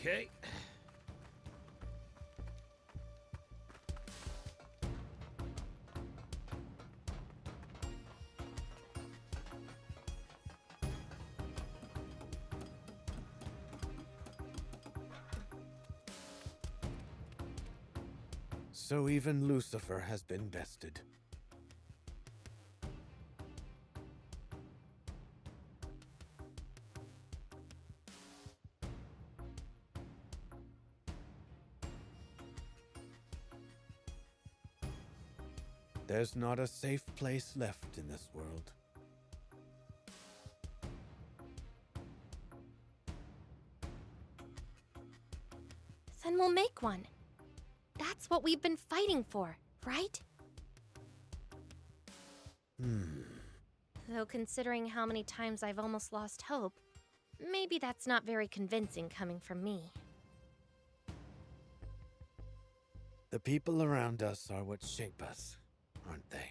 Okay. So even Lucifer has been bested. There's not a safe place left in this world. Then we'll make one. That's what we've been fighting for, right? Though considering how many times I've almost lost hope, maybe that's not very convincing coming from me. The people around us are what shape us, aren't they?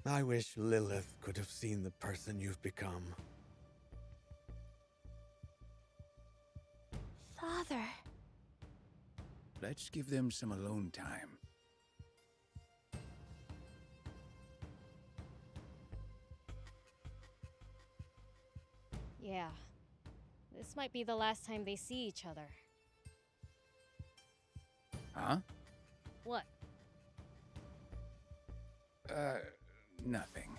I wish Lilith could have seen the person you've become. Father. Let's give them some alone time. Yeah. This might be the last time they see each other. Huh? What? Nothing.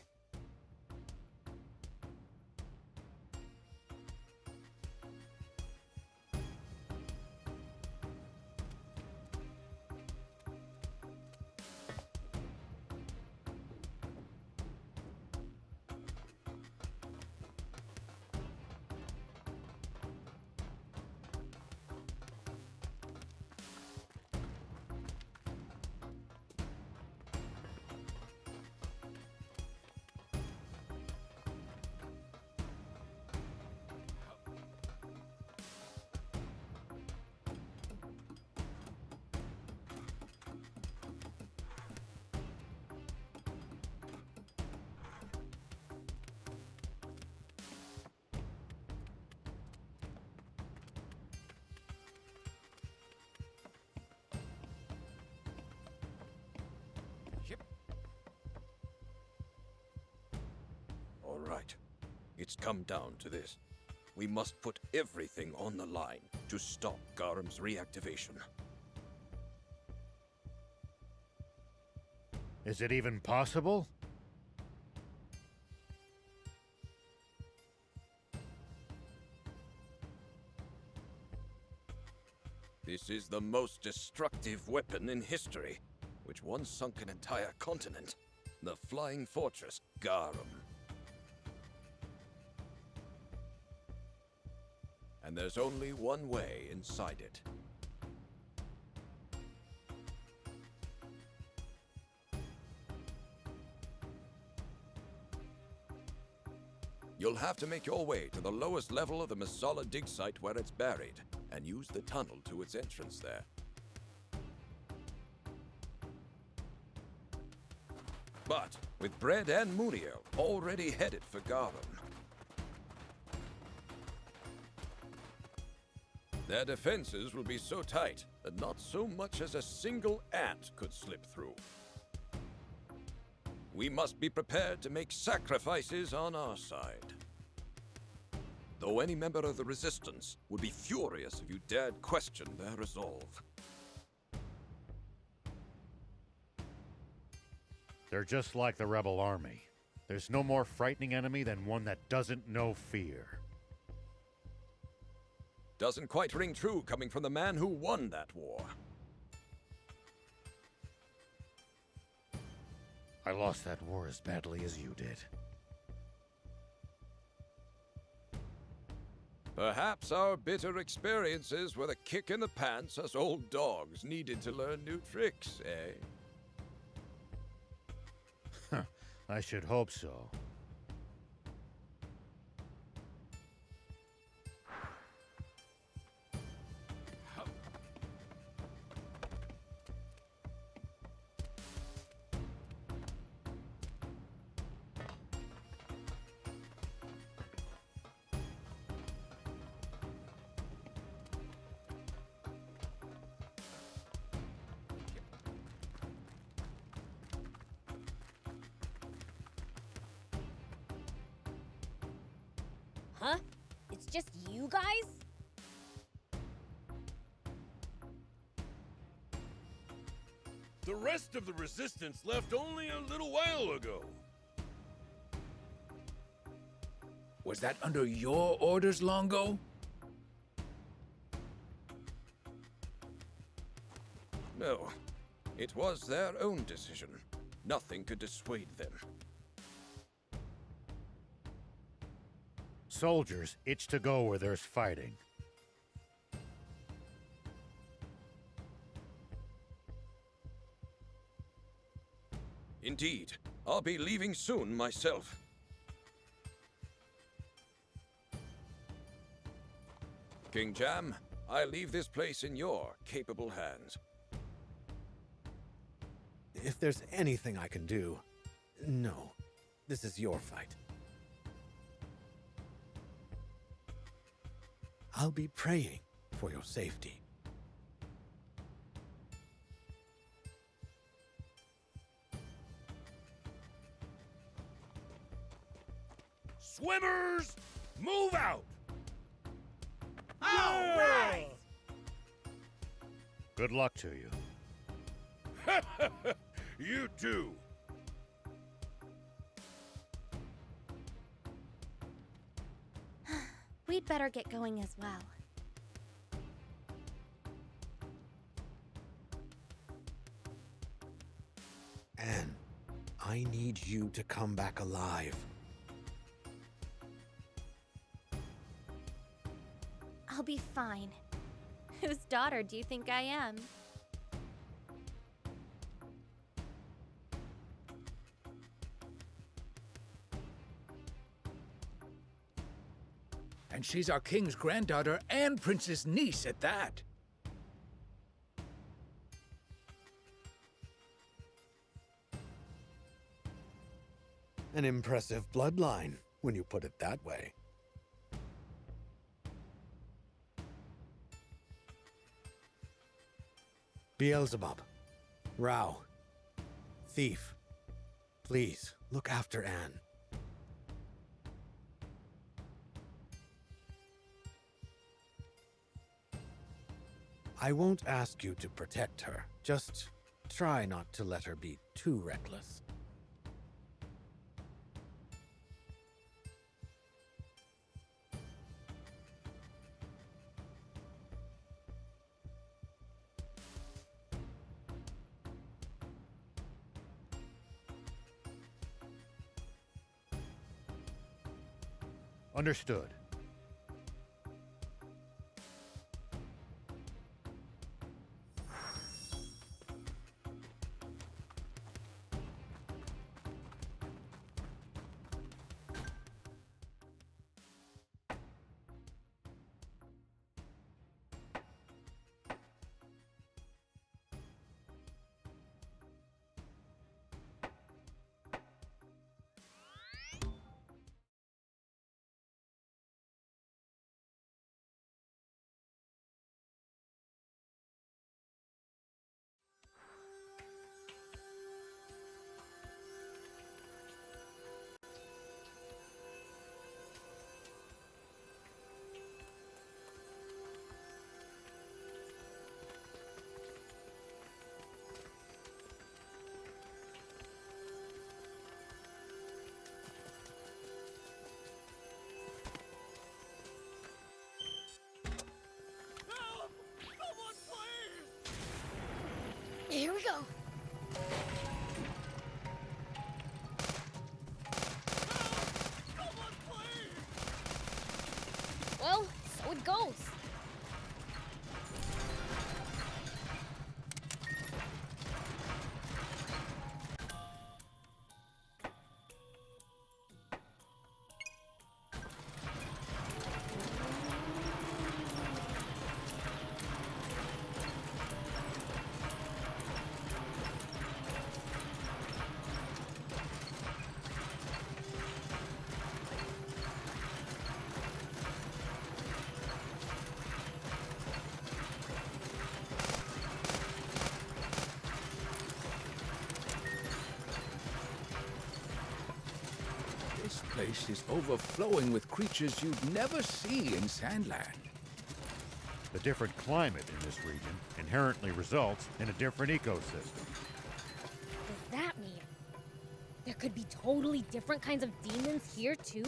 All right. It's come down to this. We must put everything on the line to stop Garam's reactivation. Is it even possible? This is the most destructive weapon in history, which once sunk an entire continent. The Flying Fortress Garam. And there's only one way inside it. You'll have to make your way to the lowest level of the Masala dig site where it's buried, and use the tunnel to its entrance there. But with Bread and Muniel already headed for Garam, their defenses will be so tight that not so much as a single ant could slip through. We must be prepared to make sacrifices on our side. Though any member of the Resistance would be furious if you dared question their resolve. They're just like the rebel army. There's no more frightening enemy than one that doesn't know fear. Doesn't quite ring true coming from the man who won that war. I lost that war as badly as you did. Perhaps our bitter experiences were the kick in the pants us old dogs needed to learn new tricks, eh? I should hope so. Huh? It's just you guys? The rest of the resistance left only a little while ago. Was that under your orders, Longo? No, it was their own decision. Nothing could dissuade them. Soldiers itch to go where there's fighting. Indeed, I'll be leaving soon myself. King Jam, I leave this place in your capable hands. If there's anything I can do, no. This is your fight. I'll be praying for your safety. Swimmers, move out! All right! Good luck to you. You too. We'd better get going as well. Anne, I need you to come back alive. I'll be fine. Whose daughter do you think I am? And she's our king's granddaughter and prince's niece at that. An impressive bloodline, when you put it that way. Beelzebub, Rao, Thief, please look after Anne. I won't ask you to protect her. Just try not to let her be too reckless. Understood. place is overflowing with creatures you'd never see in Sandland. The different climate in this region inherently results in a different ecosystem. Does that mean there could be totally different kinds of demons here too?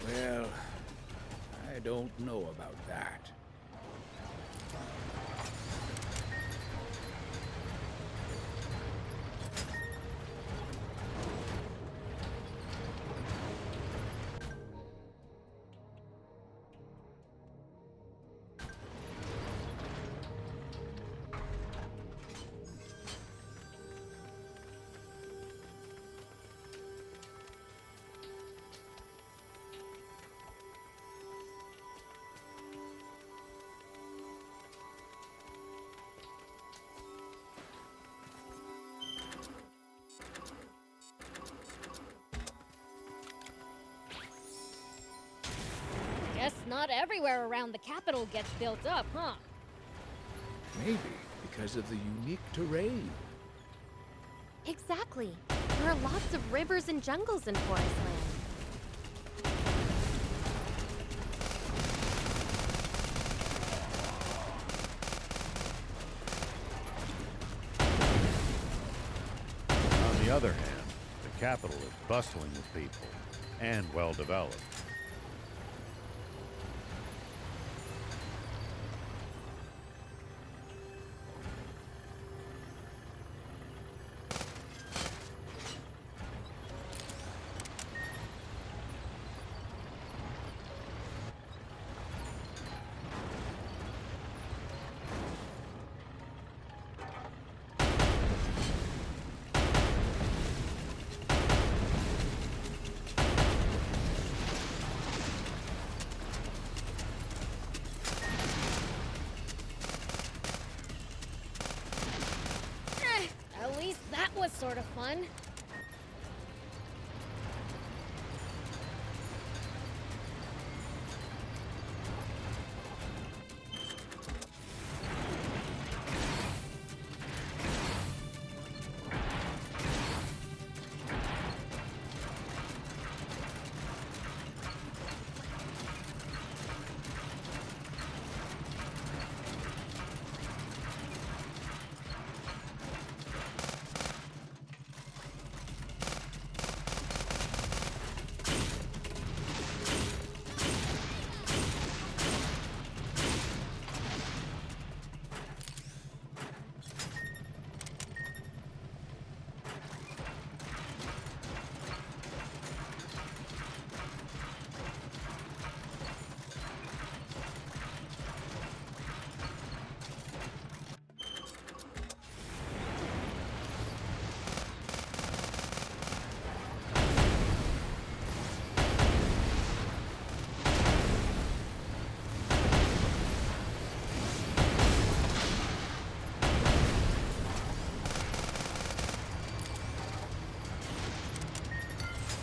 Well, I don't know about that. Guess not everywhere around the capital gets built up, huh? Maybe because of the unique terrain. Exactly. There are lots of rivers and jungles in Forest Land. On the other hand, the capital is bustling with people and well developed. At least that was sort of fun.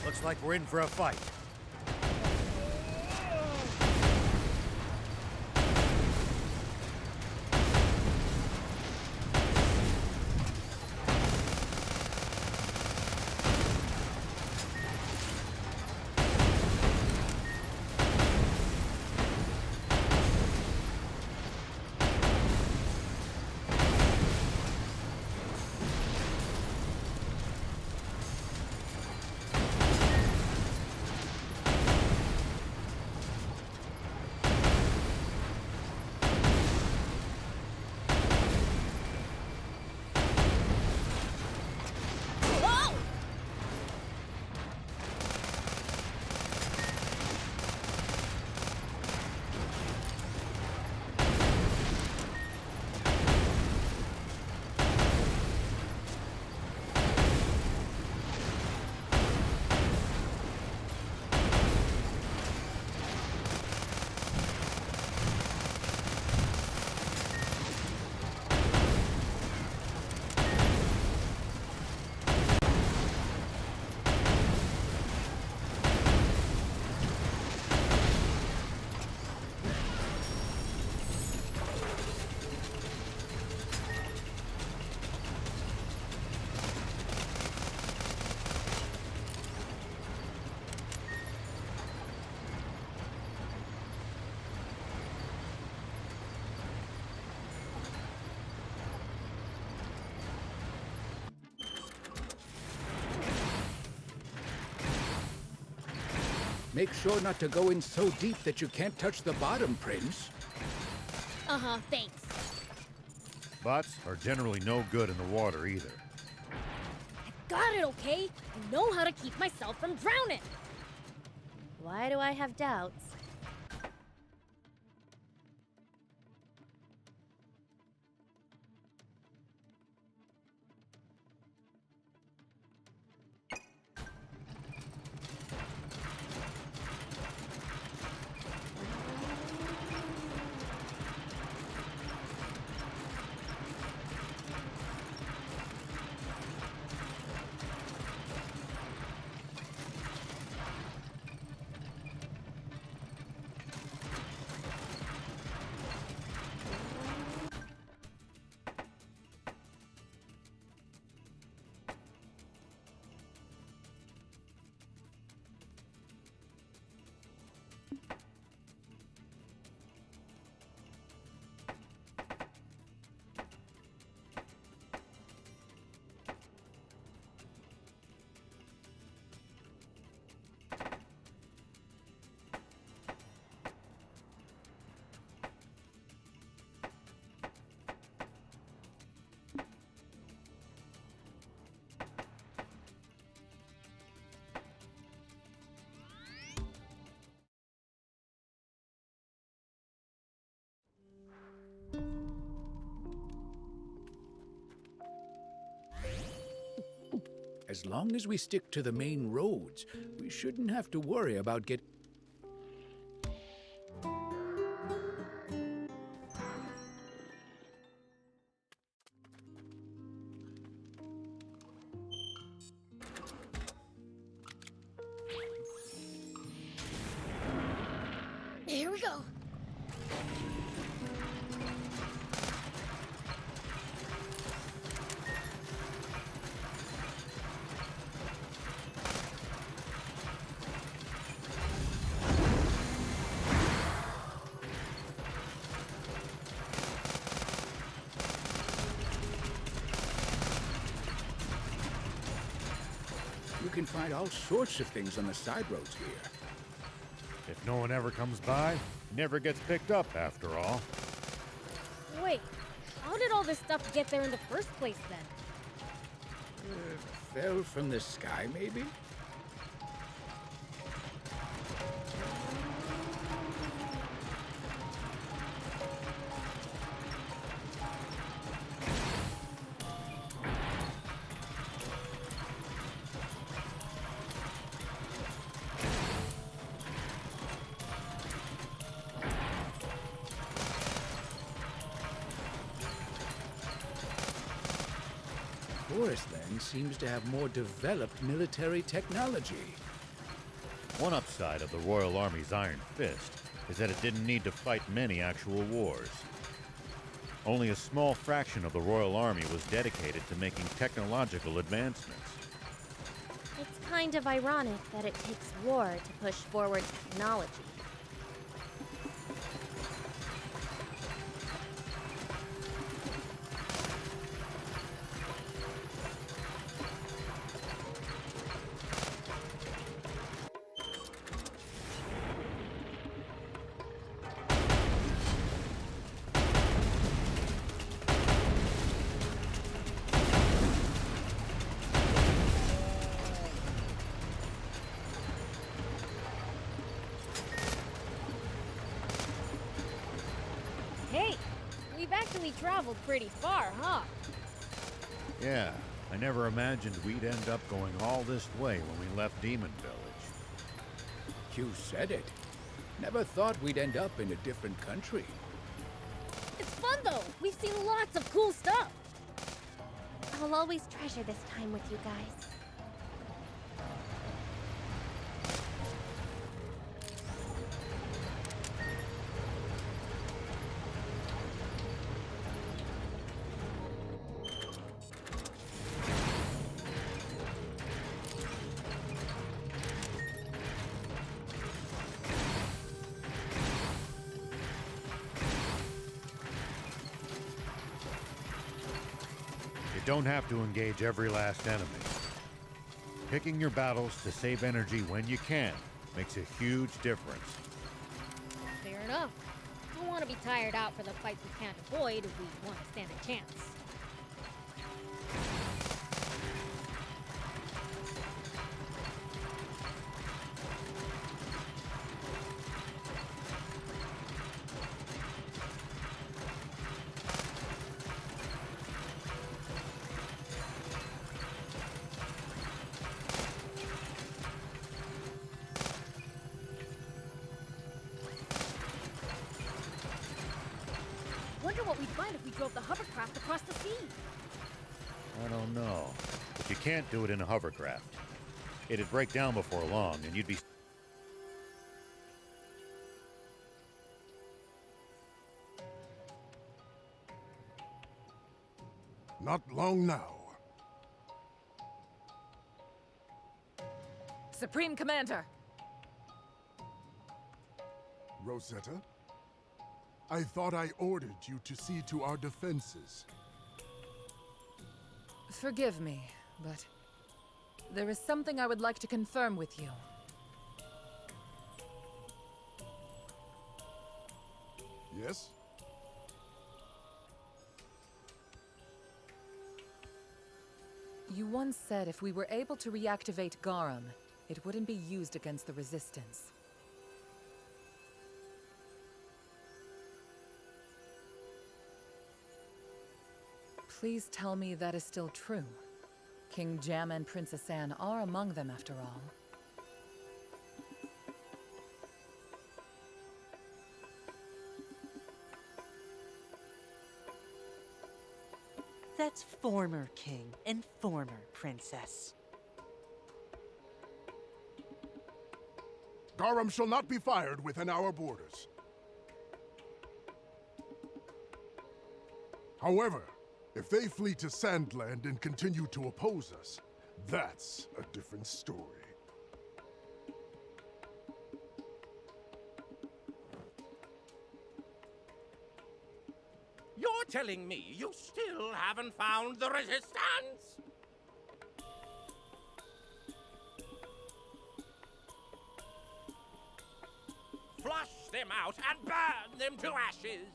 Looks like we're in for a fight. Make sure not to go in so deep that you can't touch the bottom, Prince. Uh-huh, thanks. Bots are generally no good in the water either. Got it, okay? I know how to keep myself from drowning. Why do I have doubts? As long as we stick to the main roads, we shouldn't have to worry about getting... Here we go. You can find all sorts of things on the side roads here. If no one ever comes by, it never gets picked up after all. Wait, how did all this stuff get there in the first place then? Fell from the sky, maybe? Forest Land seems to have more developed military technology. One upside of the Royal Army's Iron Fist is that it didn't need to fight many actual wars. Only a small fraction of the Royal Army was dedicated to making technological advancements. It's kind of ironic that it takes war to push forward technology. Hey, we've actually traveled pretty far, huh? Yeah, I never imagined we'd end up going all this way when we left Demon Village. You said it. Never thought we'd end up in a different country. It's fun though. We've seen lots of cool stuff. I'll always treasure this time with you guys. You don't have to engage every last enemy. Picking your battles to save energy when you can makes a huge difference. Fair enough. Don't want to be tired out for the fights we can't avoid if we want to stand a chance. Wonder what we'd find if we drove the hovercraft across the sea. I don't know. But you can't do it in a hovercraft. It'd break down before long, and you'd be... Not long now. Supreme Commander! Rosetta? I thought I ordered you to see to our defenses. Forgive me, but there is something I would like to confirm with you. Yes? You once said if we were able to reactivate Garum, it wouldn't be used against the Resistance. Please tell me that is still true. King Jam and Princess Anne are among them, after all. That's former king and former princess. Garum shall not be fired within our borders. However, if they flee to Sandland and continue to oppose us, that's a different story. You're telling me you still haven't found the Resistance? Flush them out and burn them to ashes!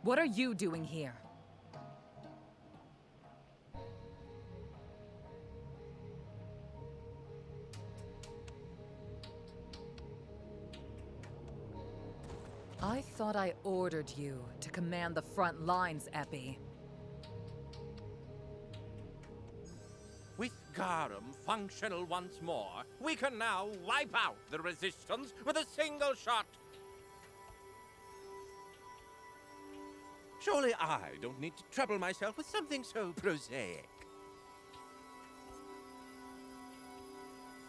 What are you doing here? I thought I ordered you to command the front lines, Epi. With Garum functional once more, we can now wipe out the Resistance with a single shot. Surely I don't need to trouble myself with something so prosaic.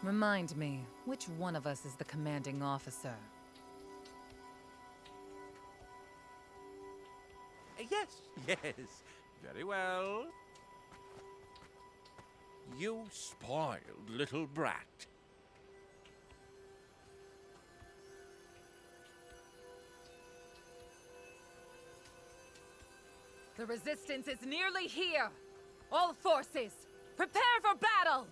Remind me, which one of us is the commanding officer? Yes, yes, very well. You spoiled little brat. The Resistance is nearly here! All forces, prepare for battle!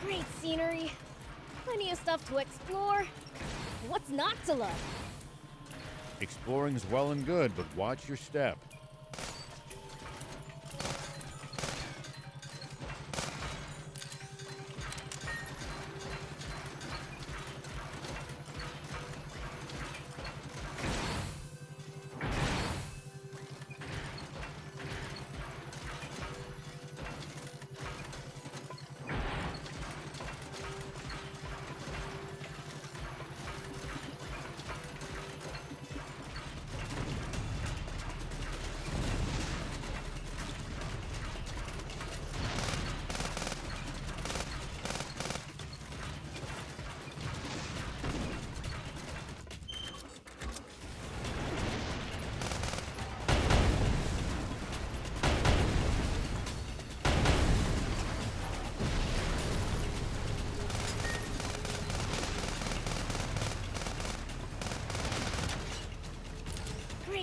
Great scenery. Plenty of stuff to explore. What's not to love? Exploring's well and good, but watch your step.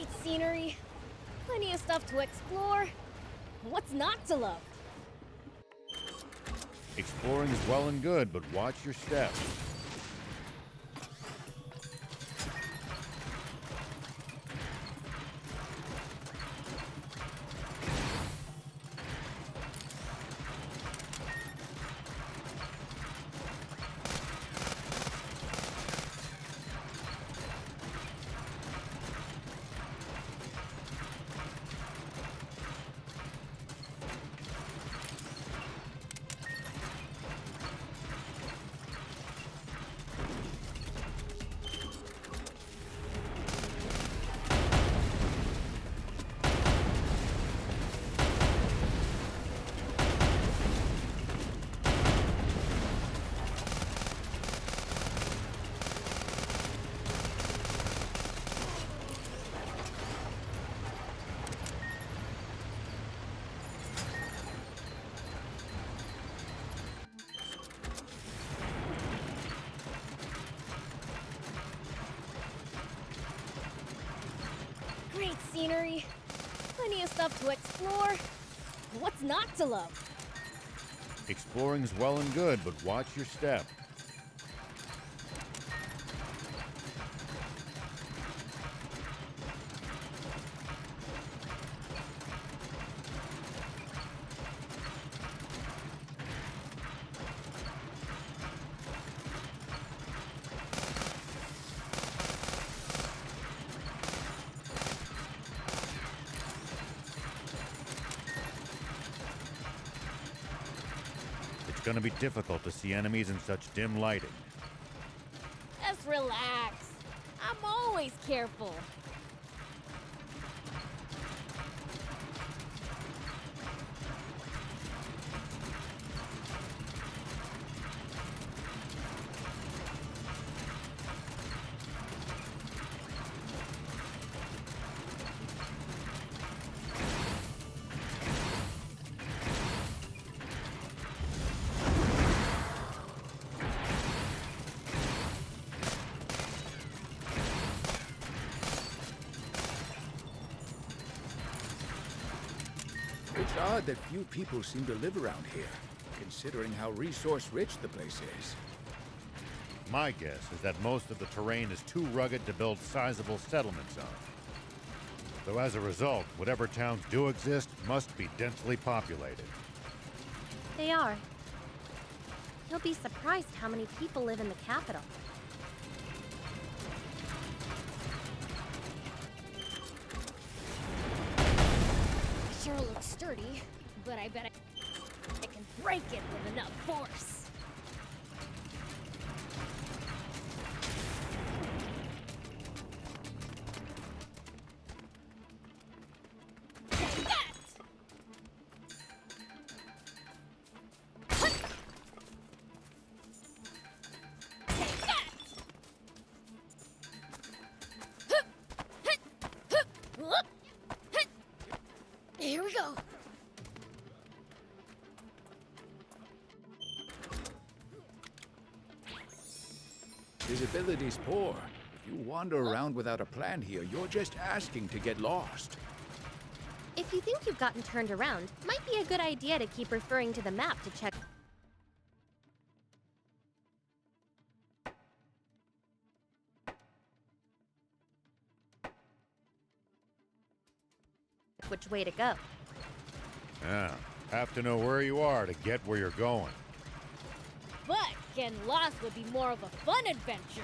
Great scenery, plenty of stuff to explore. What's not to love? Exploring is well and good, but watch your step. Great scenery, plenty of stuff to explore. What's not to love? Exploring is well and good, but watch your step. It's going to be difficult to see enemies in such dim lighting. Just relax. I'm always careful. It's odd that few people seem to live around here, considering how resource-rich the place is. My guess is that most of the terrain is too rugged to build sizable settlements on. Though as a result, whatever towns do exist must be densely populated. They are. You'll be surprised how many people live in the capital. Sure looks sturdy, but I bet I can break it with enough force. Take that! Take that! Here we go. Visibility's poor. If you wander around without a plan here, you're just asking to get lost. If you think you've gotten turned around, might be a good idea to keep referring to the map to check which way to go. Yeah, have to know where you are to get where you're going. But getting lost would be more of a fun adventure.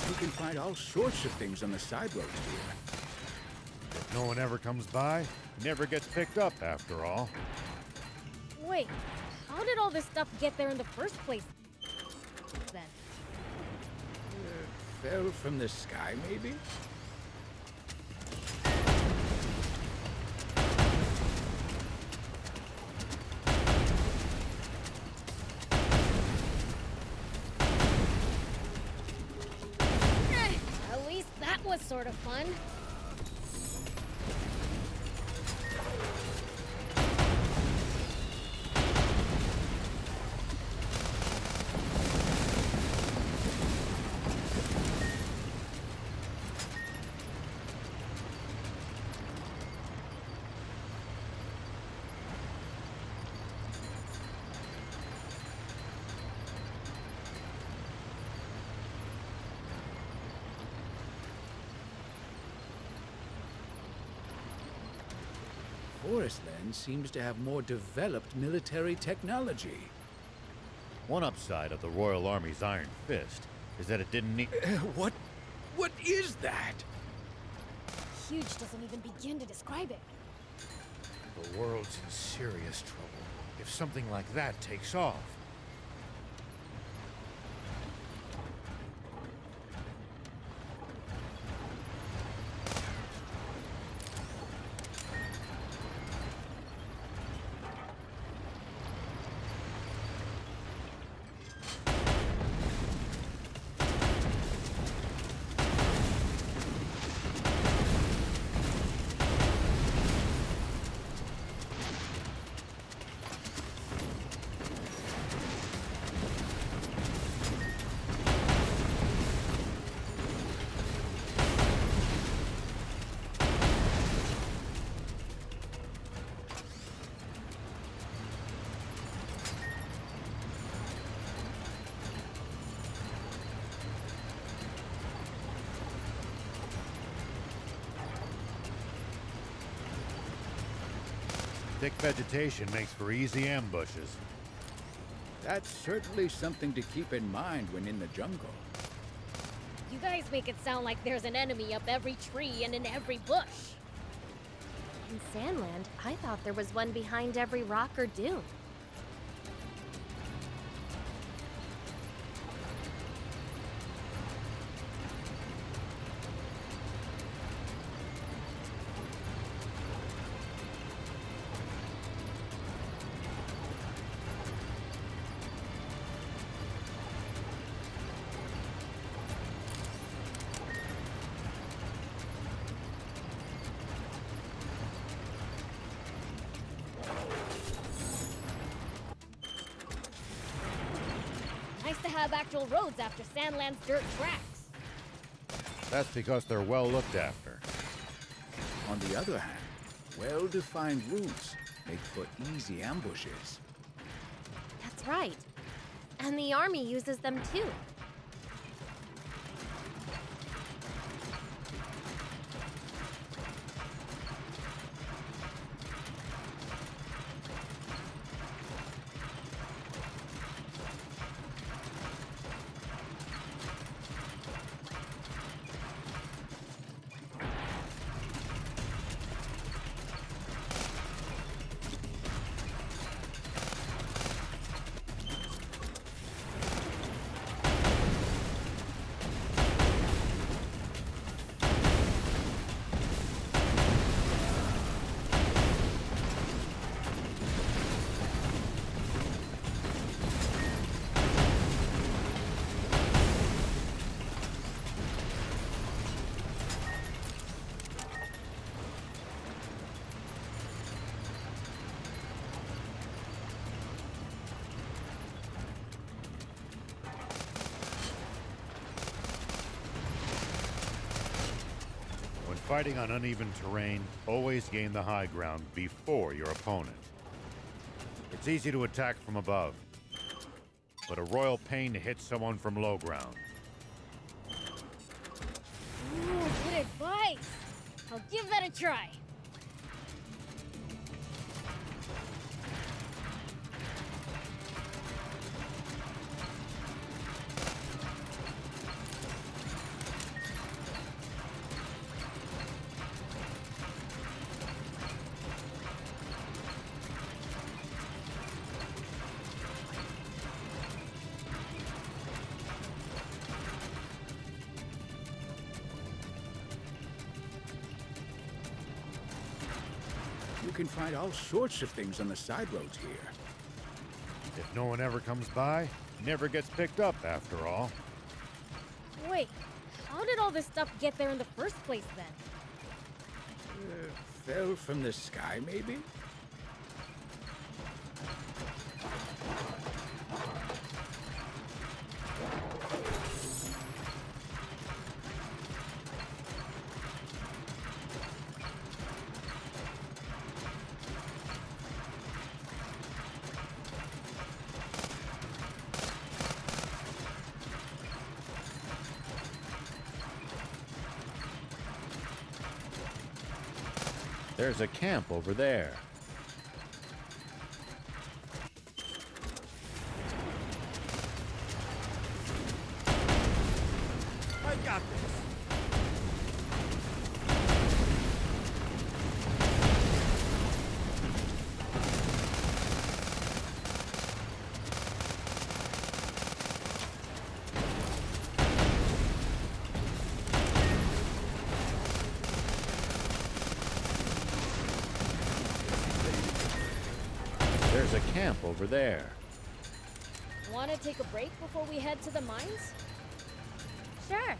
You can find all sorts of things on the side roads here. If no one ever comes by, it never gets picked up after all. Wait, how did all this stuff get there in the first place then? fell from the sky, maybe? At least that was sort of fun. Forestland seems to have more developed military technology. One upside of the Royal Army's Iron Fist is that it didn't need... What is that? Huge doesn't even begin to describe it. The world's in serious trouble if something like that takes off. Thick vegetation makes for easy ambushes. That's certainly something to keep in mind when in the jungle. You guys make it sound like there's an enemy up every tree and in every bush. In Sandland, I thought there was one behind every rock or dune. Nice to have actual roads after Sandland's dirt tracks. That's because they're well looked after. On the other hand, well-defined routes make for easy ambushes. That's right. And the army uses them too. Fighting on uneven terrain, always gain the high ground before your opponent. It's easy to attack from above, but a royal pain to hit someone from low ground. Ooh, good advice. I'll give that a try. You can find all sorts of things on the side roads here. If no one ever comes by, it never gets picked up after all. Wait, how did all this stuff get there in the first place then? Fell from the sky, maybe? There's a camp over there. I got this. There's a camp over there. Want to take a break before we head to the mines? Sure.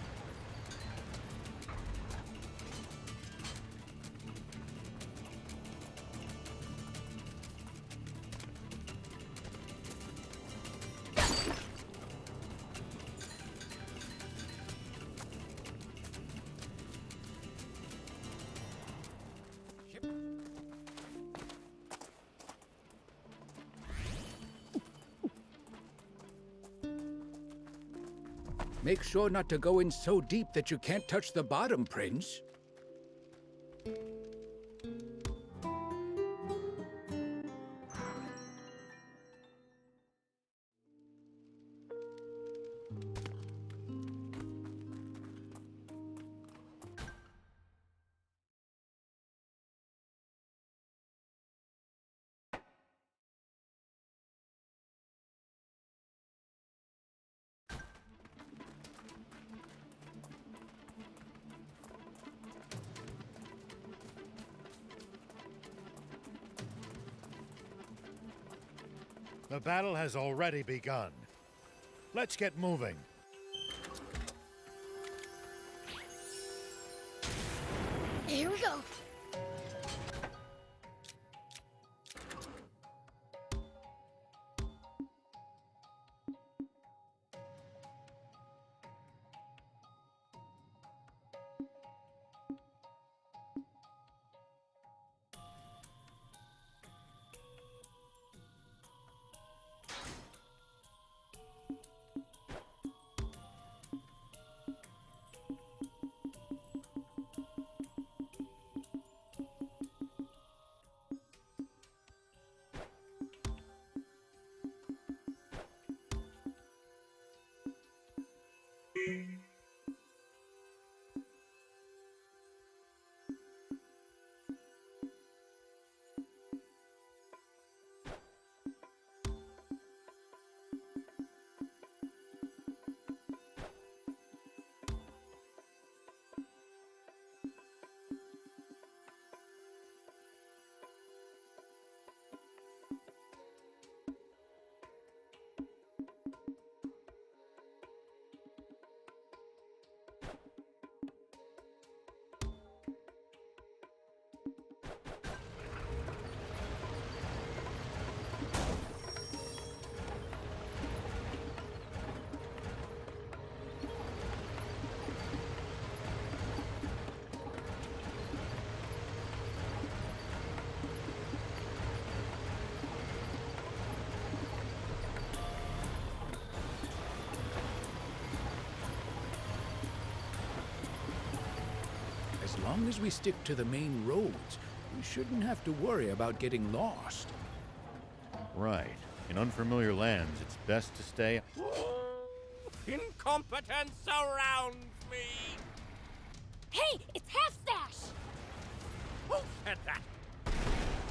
Make sure not to go in so deep that you can't touch the bottom, Prince. The battle has already begun. Let's get moving. Here we go. As long as we stick to the main roads, we shouldn't have to worry about getting lost. Right. In unfamiliar lands, it's best to stay... Incompetence surrounds me! Hey, it's Half Stash! Who said that?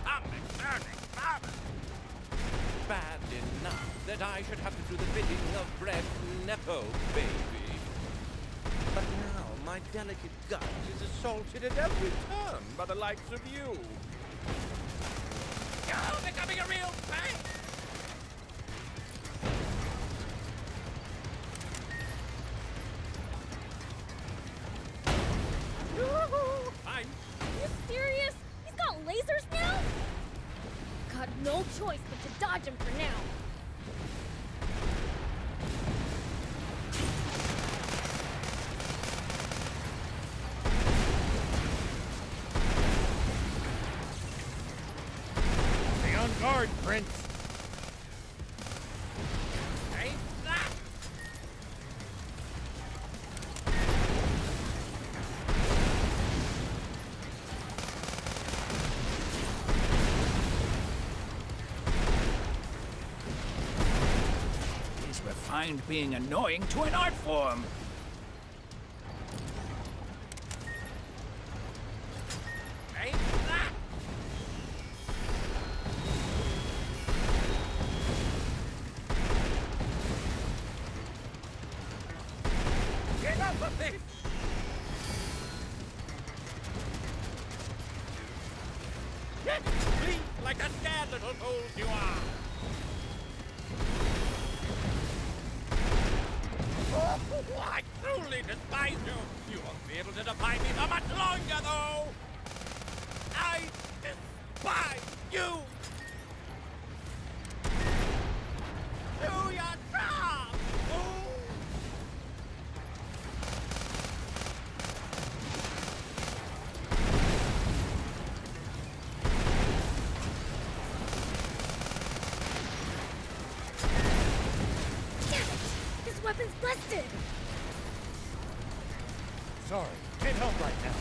I'm exerting father! Bad enough that I should have to do the bidding of Bread Nepo, baby. But now my delicate gut is assaulted at every turn by the likes of you. Oh, becoming a real pain! I'm... Are you serious? He's got lasers now? Got no choice but to dodge him for now. Stay on guard, Prince. Take that! He's refined being annoying to an art form. Take that! Get up of this! Get please, like the scared little fools you are! Oh, I truly despise you! You won't be able to defy me for much longer, though! I despise you! Do your job! Fool! Damn it! His weapon's busted! Sorry, can't help right now.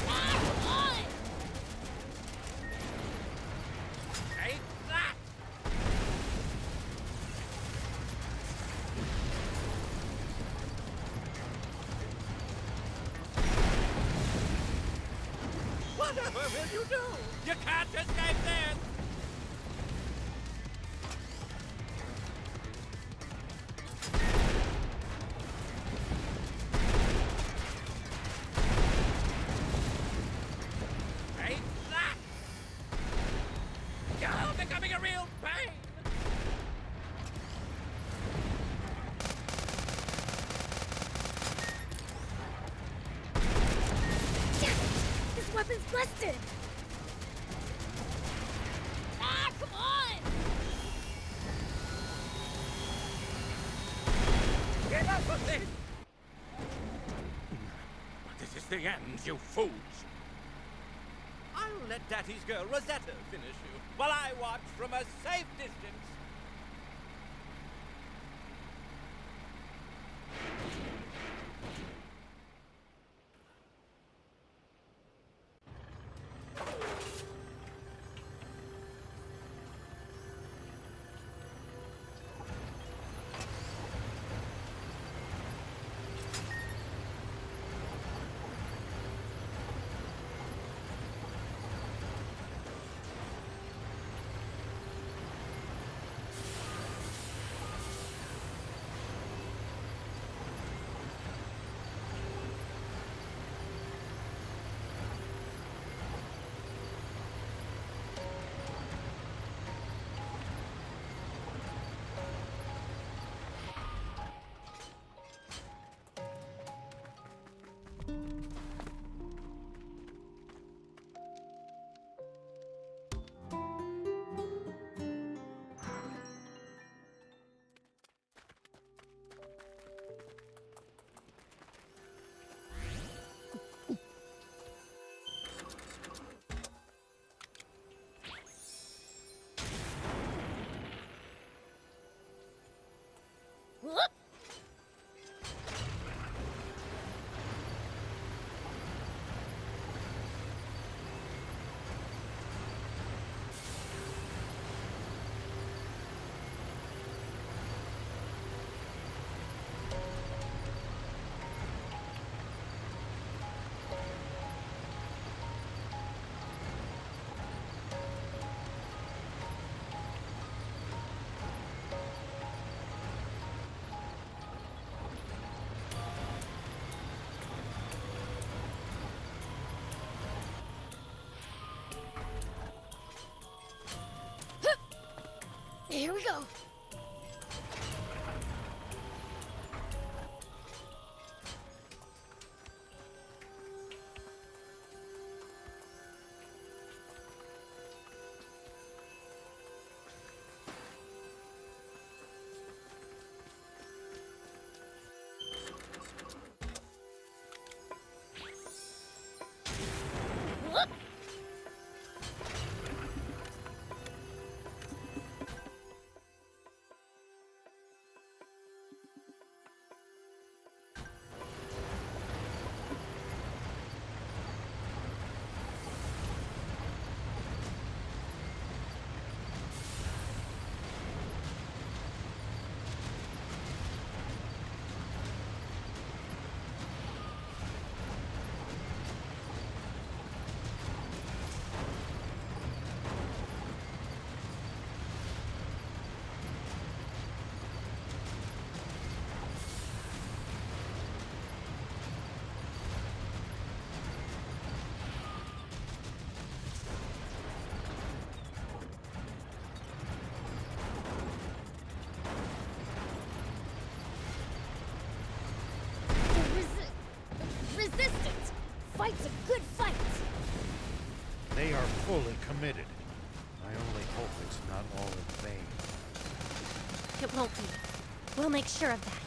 Ah, come on! Take that! Whatever will you do? You can't escape this! Take that! You're becoming a real pain! Damn it! His weapon's busted! Ah, come on! Get up of this! This is the end, you fools! I'll let Daddy's girl Rosetta finish you, while I watch from a safe distance. Here we go. Whoop. Resistance fights a good fight. They are fully committed. I only hope it's not all in vain. It won't be. We'll make sure of that.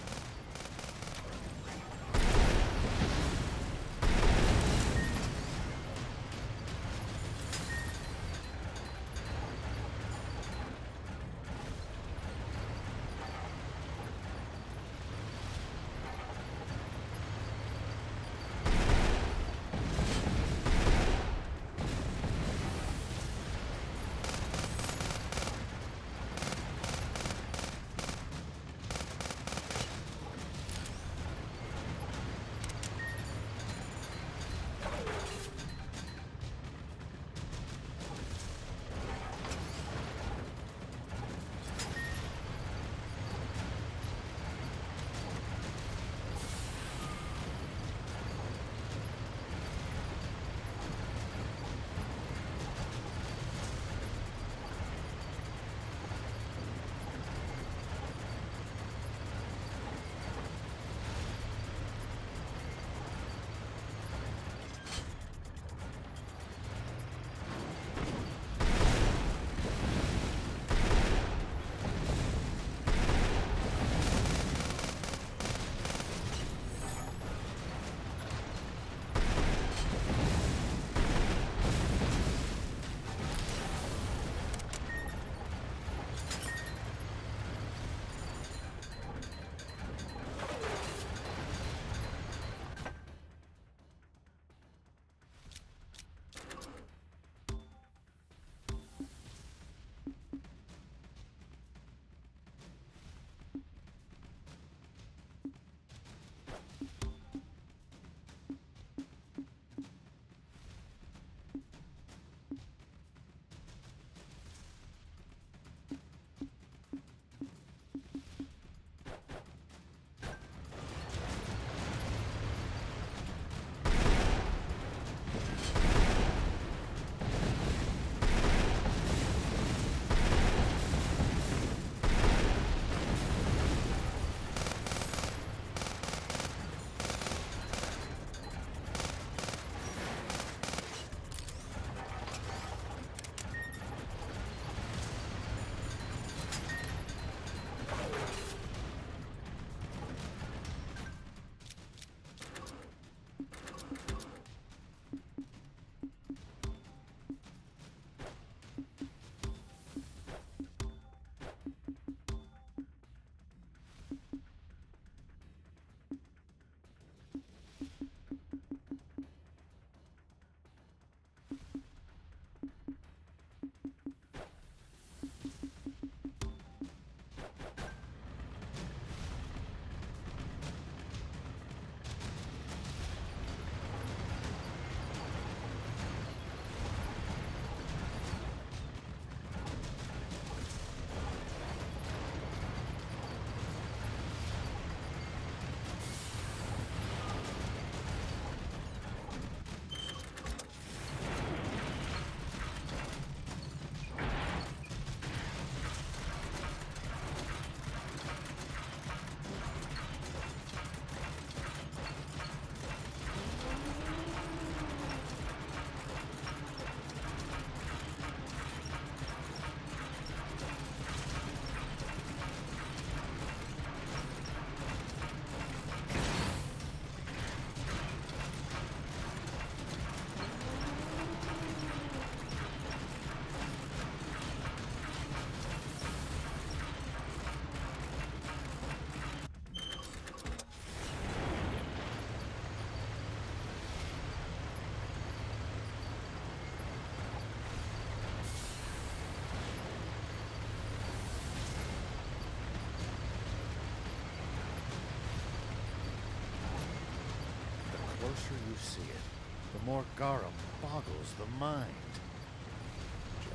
closer you see it, the more Garum boggles the mind.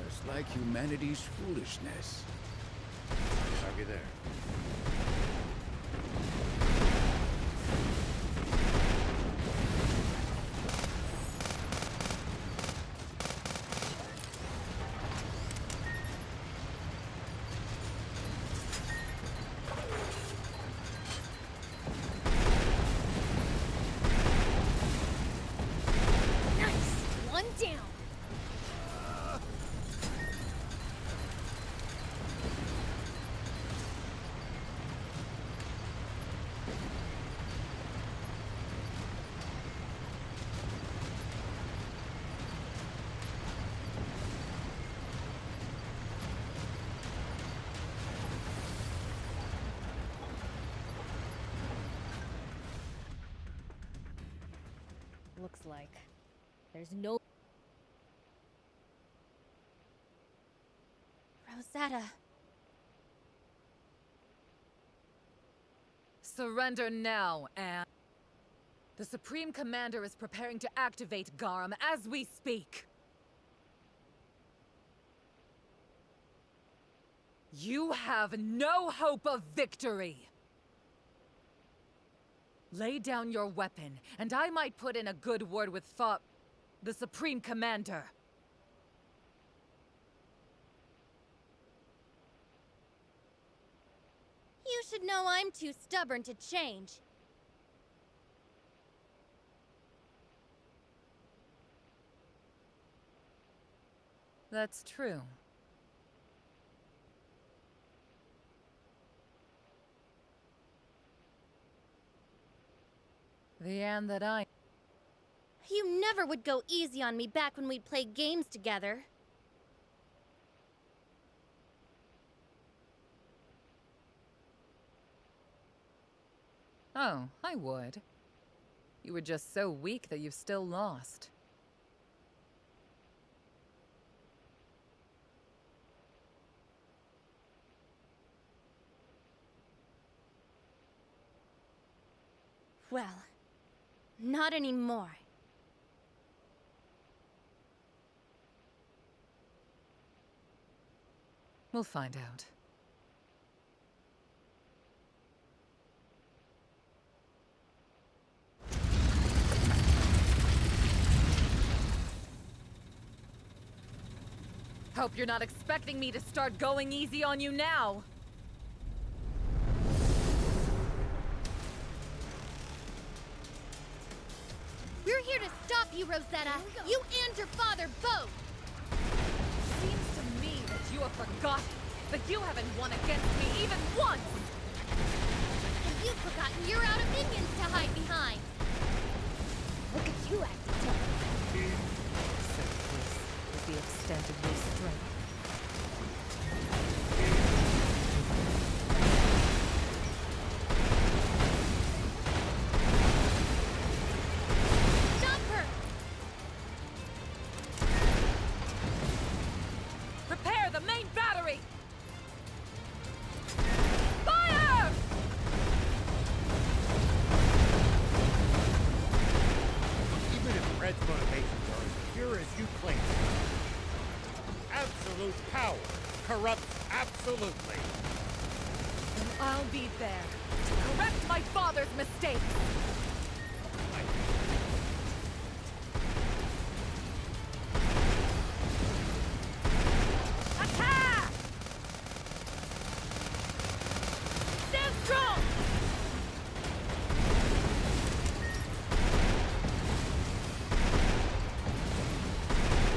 Just like humanity's foolishness. I'll there. Nice! One down! Looks like there's no Rosetta. Surrender now, Anne. The Supreme Commander is preparing to activate Garum as we speak. You have no hope of victory. Lay down your weapon, and I might put in a good word with the Supreme Commander. You should know I'm too stubborn to change. That's true. The Anne that I... You never would go easy on me back when we'd play games together. Oh, I would. You were just so weak that you've still lost. Well, not anymore. We'll find out. Hope you're not expecting me to start going easy on you now. We're here to stop you, Rosetta. You and your father both. Seems to me that you have forgotten that you haven't won against me even once. And you've forgotten you're out of minions to hide behind. look at you acting tough. So this is the extent of your strength. Stop her! Prepare the main battery! Fire! Even if Red's motivations are as pure as you claim, absolute power corrupts absolutely. And I'll be there to correct my father's mistakes. Attack! Stand strong!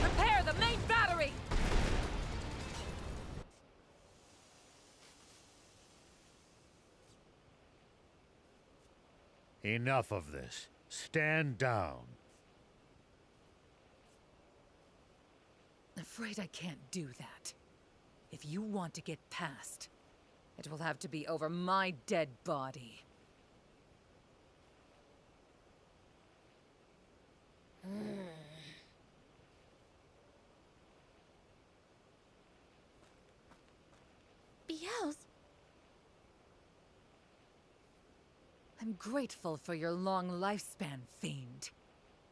Prepare the main battery! Enough of this. Stand down. Afraid I can't do that. If you want to get past, it will have to be over my dead body. Bios, I'm grateful for your long lifespan, fiend.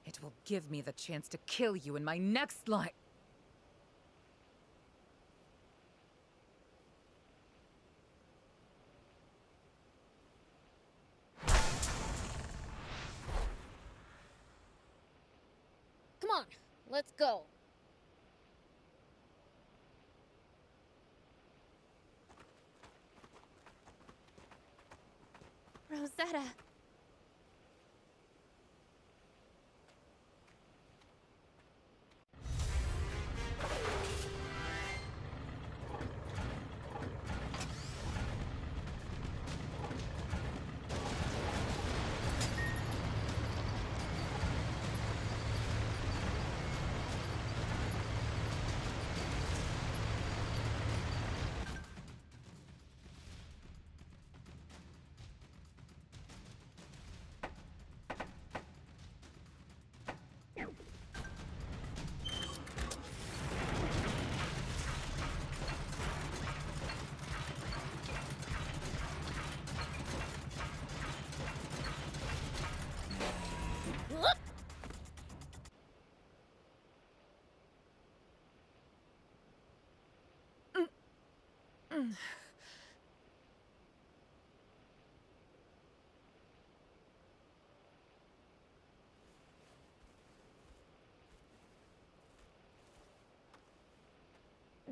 It will give me the chance to kill you in my next life. Come on, let's go. Rosetta.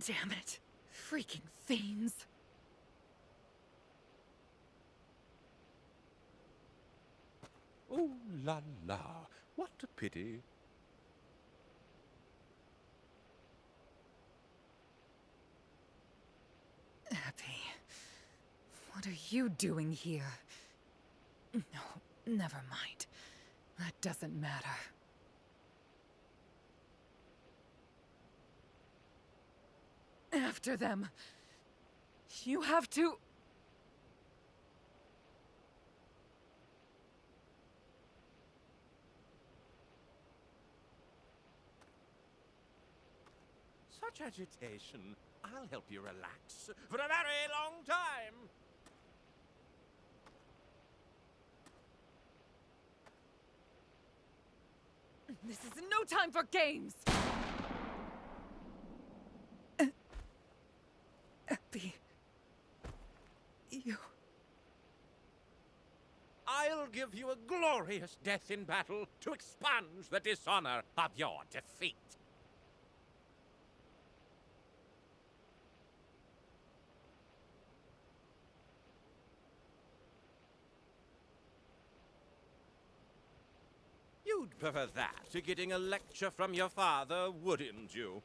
Damn it. Freaking fiends. Oh la la, what a pity. Abby, what are you doing here? No, never mind. That doesn't matter. After them. You have to... Such agitation. I'll help you relax for a very long time. This is no time for games! Abby... You... I'll give you a glorious death in battle to expunge the dishonor of your defeat. You'd prefer that to getting a lecture from your father, wouldn't you?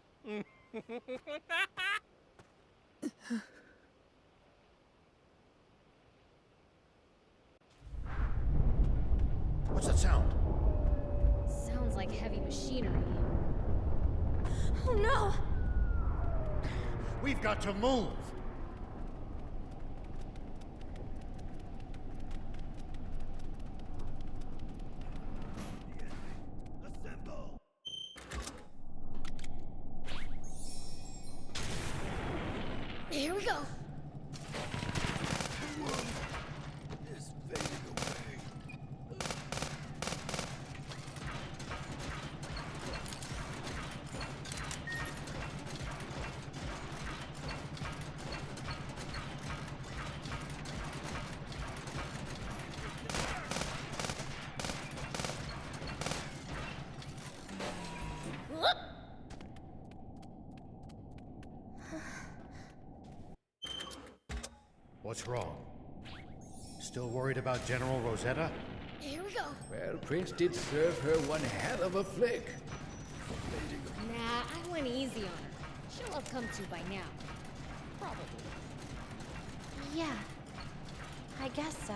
What's that sound? Sounds like heavy machinery. Oh no! We've got to move! Here we go. Is fading away. What's wrong? Still worried about General Rosetta? Here we go. Well, Prince did serve her one hell of a flick. Nah, I went easy on her. She'll have come to by now. Probably. Yeah. I guess so.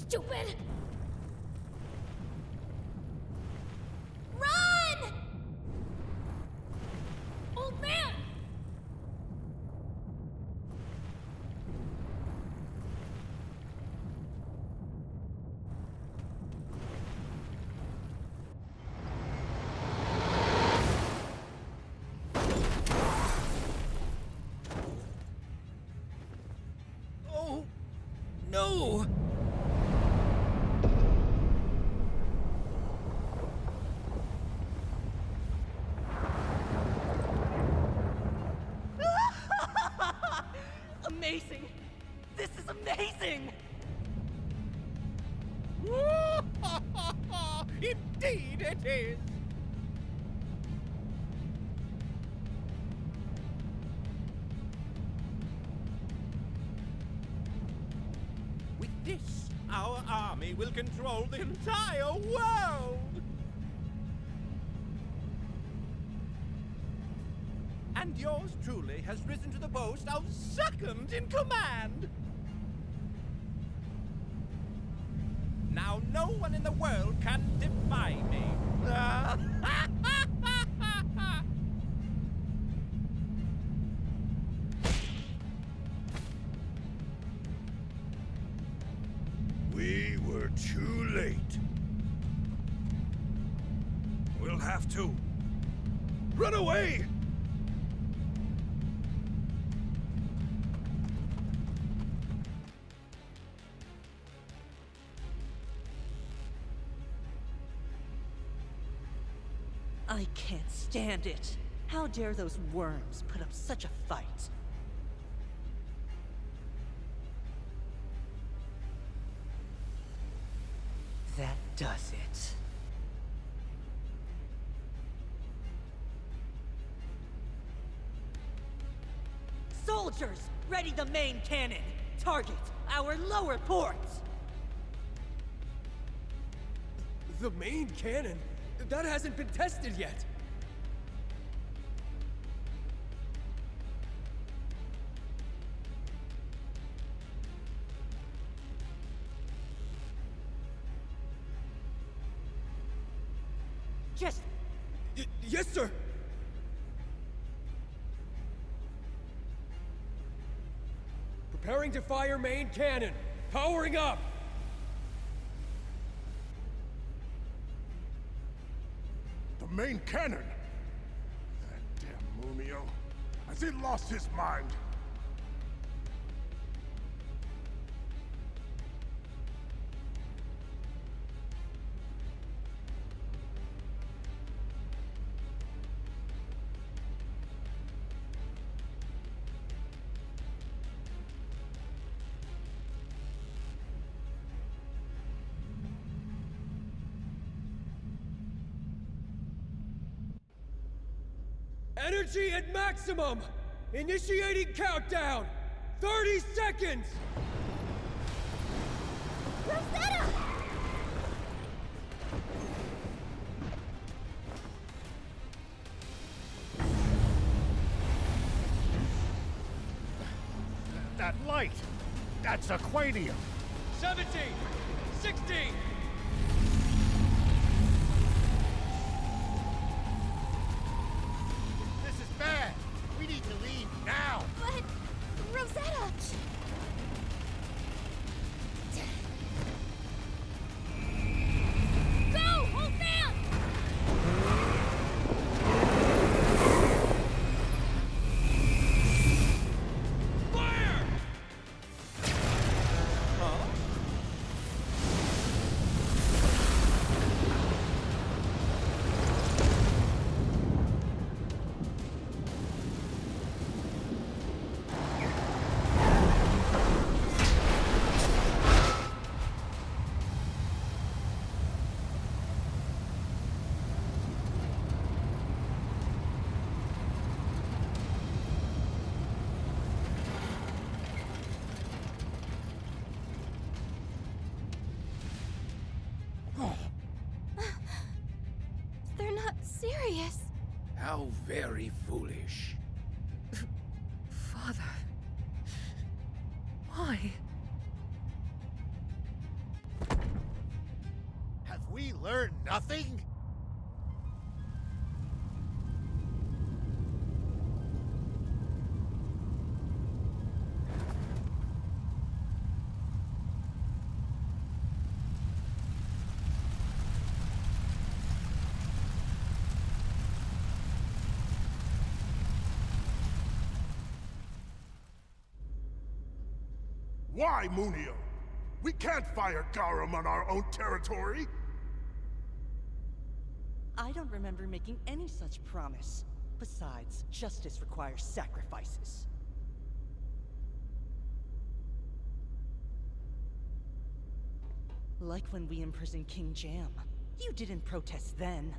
stupid! Run! Old man! Oh, no! Amazing! This is amazing! Indeed it is! With this, our army will control the entire world! And yours truly has risen to the post of second in command! Now no one in the world can defy me! We were too late. We'll have to. Run away! I can't stand it. How dare those worms put up such a fight? That does it. Soldiers, ready the main cannon! Target our lower ports! The main cannon? That hasn't been tested yet! Just... Yes, sir! Preparing to fire main cannon! Powering up! The main cannon! That damn Mumio. Has he lost his mind? Energy at maximum! Initiating countdown! 30 seconds! Rosetta! That light! That's aquanium! 17! 16! This is bad! We need to leave now! But, Rosetta! Go! Hold down! Fire! They're not serious. How very foolish. Father. Why? We learn nothing? Why, Munio? We can't fire Garum on our own territory! I don't remember making any such promise. Besides, justice requires sacrifices. Like when we imprisoned King Jam. You didn't protest then.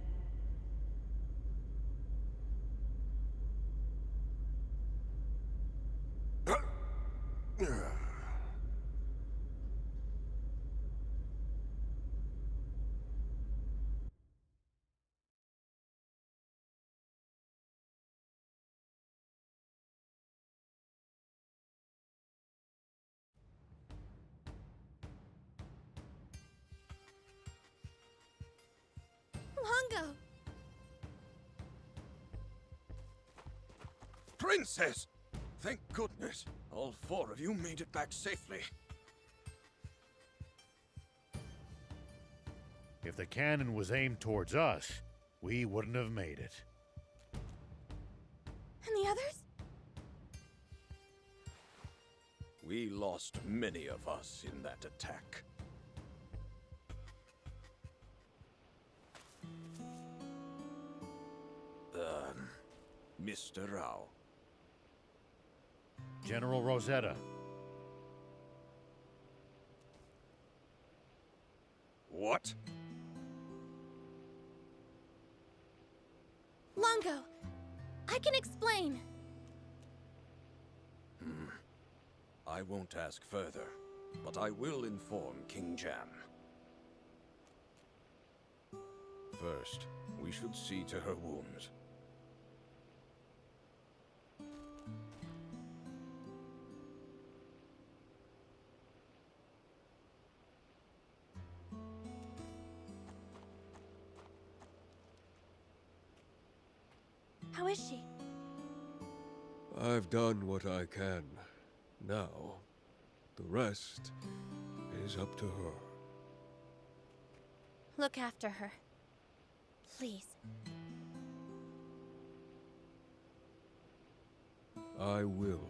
Longo! Princess! Thank goodness. All 4 of you made it back safely. If the cannon was aimed towards us, we wouldn't have made it. And the others? We lost many of us in that attack. Mr. Rao. General Rosetta. What? Longo! I can explain! I won't ask further, but I will inform King Jam. First, we should see to her wounds. How is she? I've done what I can. Now, the rest is up to her. Look after her. Please. I will.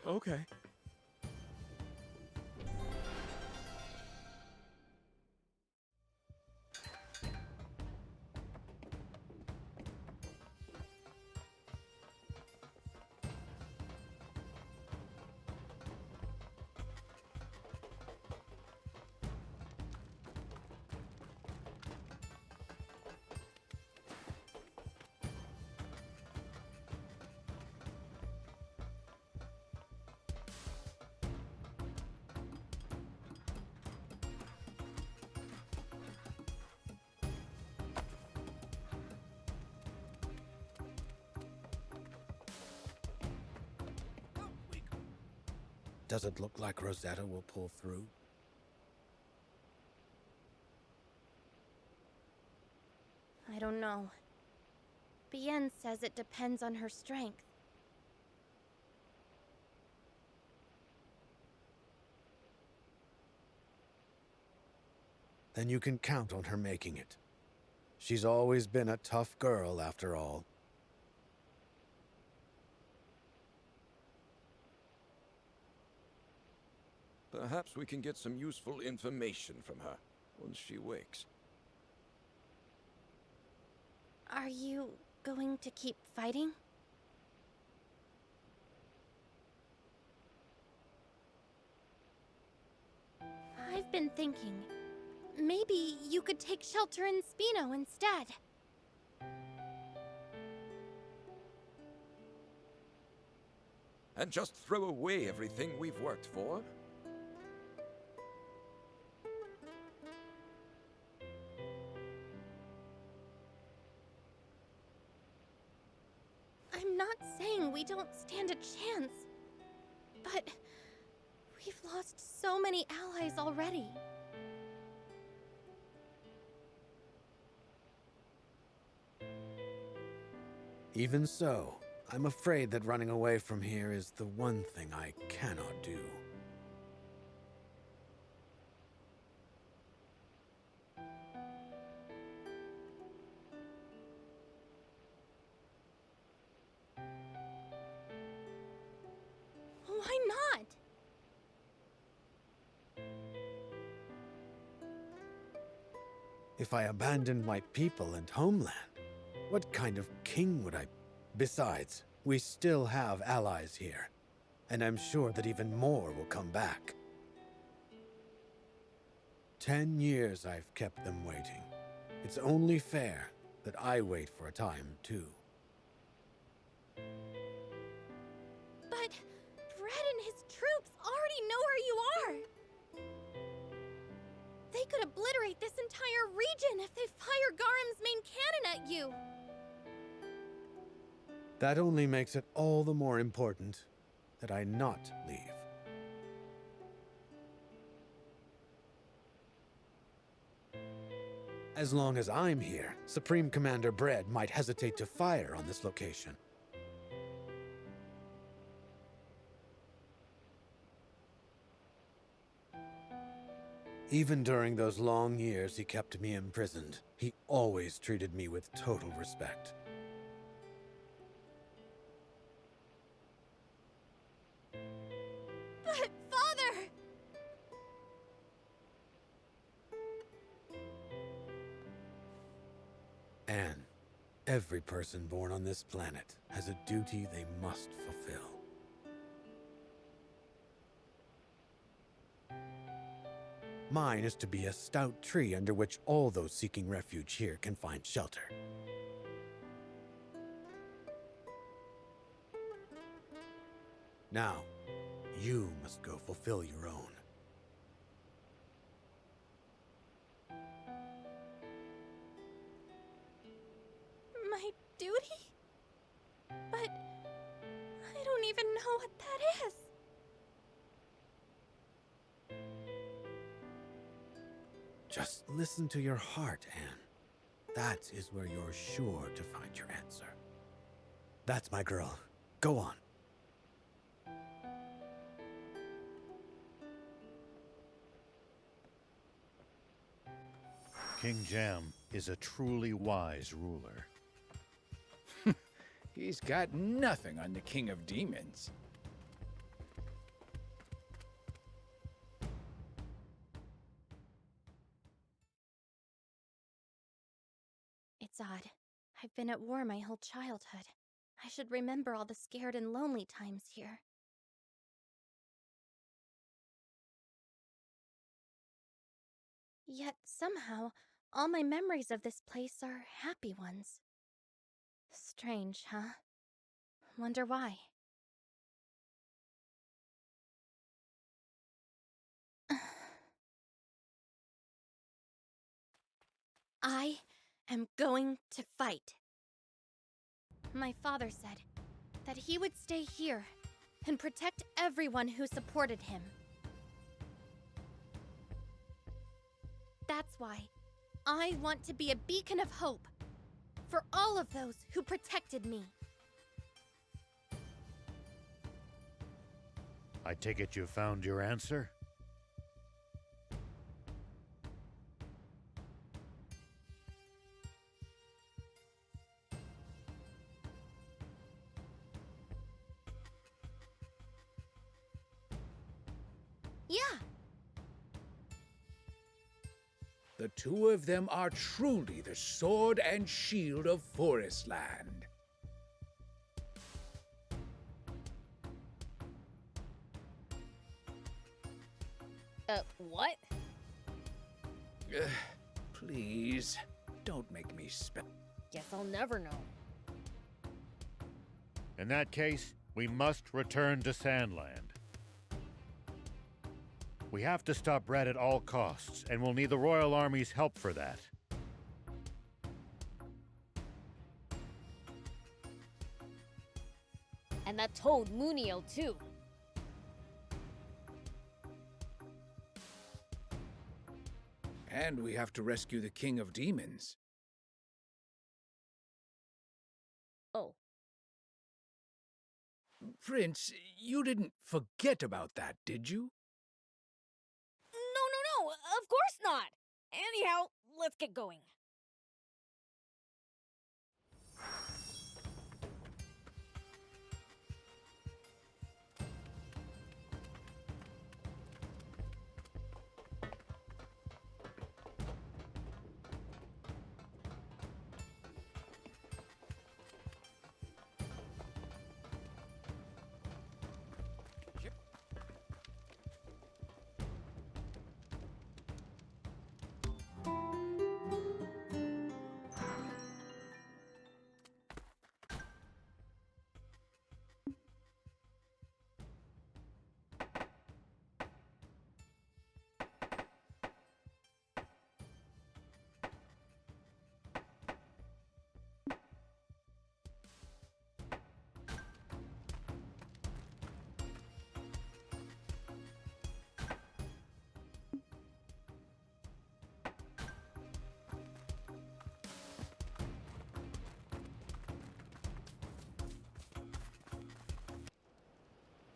Okay. Does it look like Rosetta will pull through? I don't know. Bien says it depends on her strength. Then you can count on her making it. She's always been a tough girl, after all. Perhaps we can get some useful information from her once she wakes. Are you going to keep fighting? I've been thinking, maybe you could take shelter in Spino instead. and just throw away everything we've worked for? I'm not saying we don't stand a chance, but we've lost so many allies already. Even so, I'm afraid that running away from here is the one thing I cannot do. Why not? If I abandoned my people and homeland, what kind of king would I... Besides, we still have allies here, and I'm sure that even more will come back. 10 years I've kept them waiting. It's only fair that I wait for a time, too. But Fred and his troops already know where you are. They could obliterate this entire region if they fire Garam's main cannon at you. That only makes it all the more important that I not leave. As long as I'm here, Supreme Commander Bread might hesitate to fire on this location. Even during those long years he kept me imprisoned, he always treated me with total respect. But, Father! Anne, every person born on this planet has a duty they must fulfill. Mine is to be a stout tree under which all those seeking refuge here can find shelter. Now, you must go fulfill your own. My duty? But I don't even know what that is. Just listen to your heart, Anne. That is where you're sure to find your answer. That's my girl. Go on. King Jam is a truly wise ruler. He's got nothing on the King of Demons. It's odd. I've been at war my whole childhood. I should remember all the scared and lonely times here. Yet somehow, all my memories of this place are happy ones. Strange, huh? Wonder why. I am going to fight. My father said that he would stay here and protect everyone who supported him. That's why I want to be a beacon of hope for all of those who protected me. I take it you found your answer? Yeah. The two of them are truly the sword and shield of Forestland. What? Please, don't make me Guess I'll never know. In that case, We must return to Sandland. We have to stop Red at all costs, and we'll need the Royal Army's help for that. And that toad Munio, too. And we have to rescue the King of Demons. Oh. Prince, you didn't forget about that, did you? No, of course not! Anyhow, let's get going.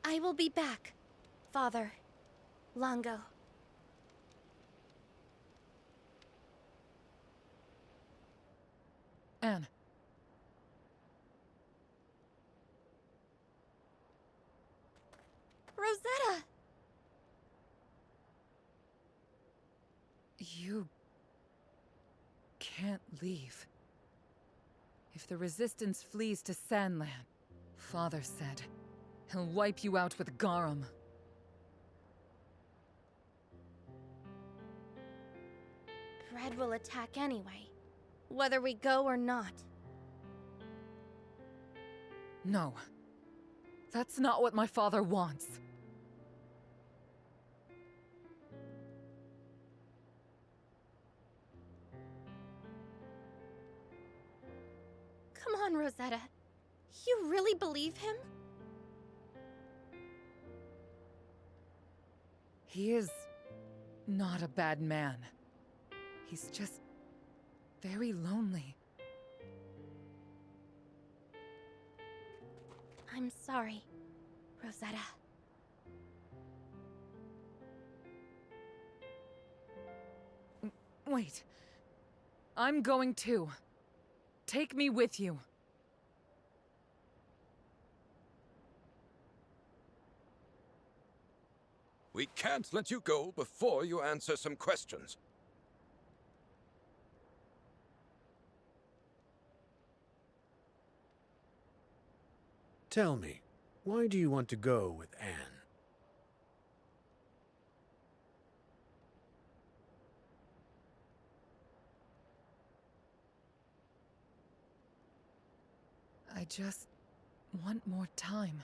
I will be back, Father Longo. Anne. Rosetta! You can't leave. If the Resistance flees to Sandland, Father said, he'll wipe you out with Garum. Red will attack anyway, whether we go or not. No. That's not what my father wants. Come on, Rosetta. You really believe him? He is not a bad man. He's just very lonely. I'm sorry, Rosetta. Wait. I'm going too. Take me with you. We can't let you go before you answer some questions. Tell me, why do you want to go with Anne? I just want more time.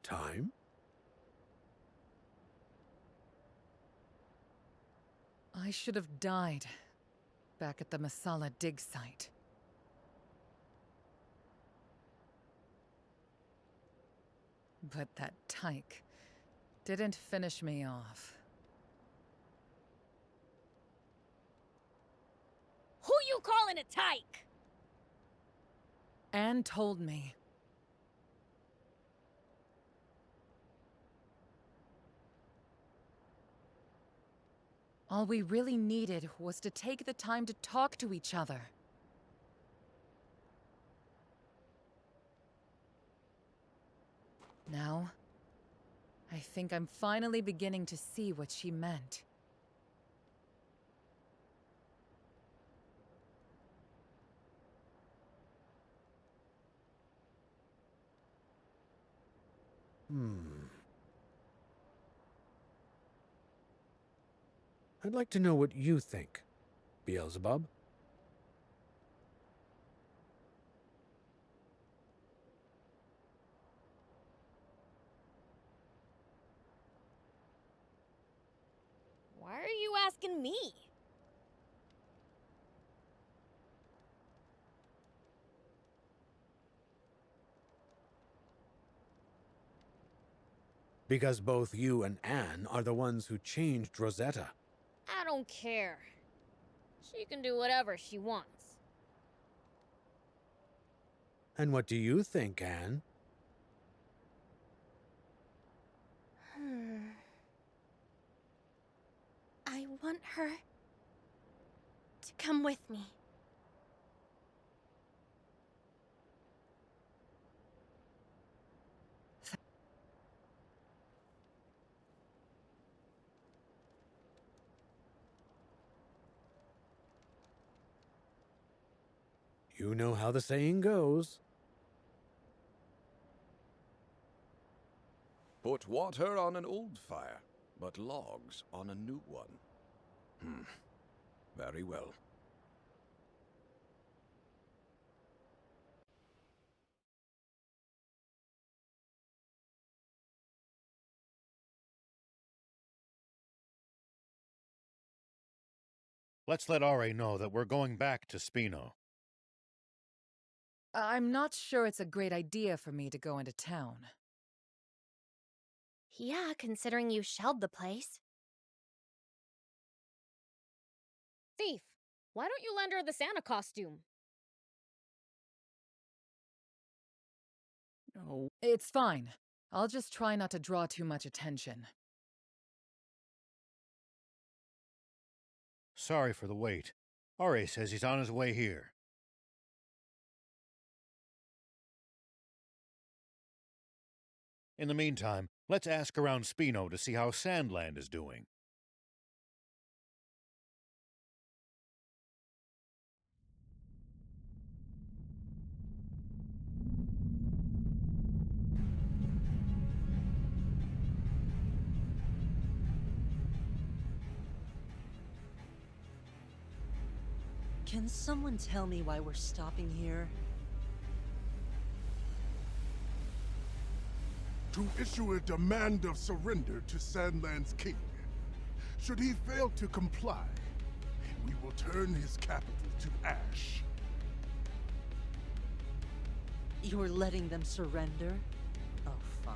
Time? I should have died back at the Masala dig site. But that tyke didn't finish me off. Who you calling a tyke? Anne told me. All we really needed was to take the time to talk to each other. Now, I think I'm finally beginning to see what she meant. I'd like to know what you think, Beelzebub. taken me? Because both you and Anne are the ones who changed Rosetta. I don't care. She can do whatever she wants. And what do you think, Anne? I want her to come with me. You know how the saying goes. Put water on an old fire, but logs on a new one. Very well. Let's let Ari know that we're going back to Spino. I'm not sure it's a great idea for me to go into town. Yeah, considering you shelled the place. Thief, why don't you lend her the Santa costume? No. It's fine. I'll just try not to draw too much attention. Sorry for the wait. Ari says he's on his way here. In the meantime, let's ask around Spino to see how Sandland is doing. Can someone tell me why we're stopping here? To issue a demand of surrender to Sandland's king. Should he fail to comply, we will turn his capital to ash. You're letting them surrender? Oh, fine.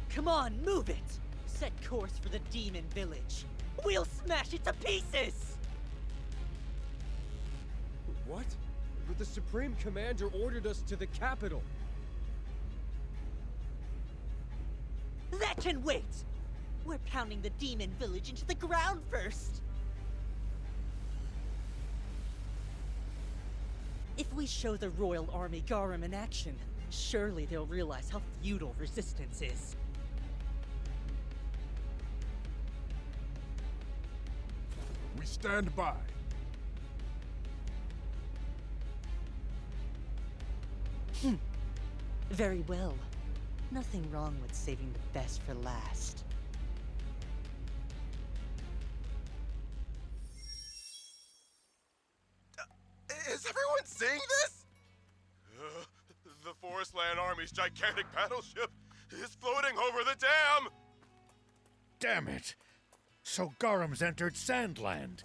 Come on, move it! Set course for the demon village. We'll smash it to pieces! What? But the Supreme Commander ordered us to the capital. That can wait! We're pounding the demon village into the ground first! If we show the Royal Army Garum in action, surely they'll realize how futile resistance is. We stand by. Very well. Nothing wrong with saving the best for last. Is everyone seeing this? The Forestland Army's gigantic battleship is floating over the dam! Damn it! So Garum's entered Sandland.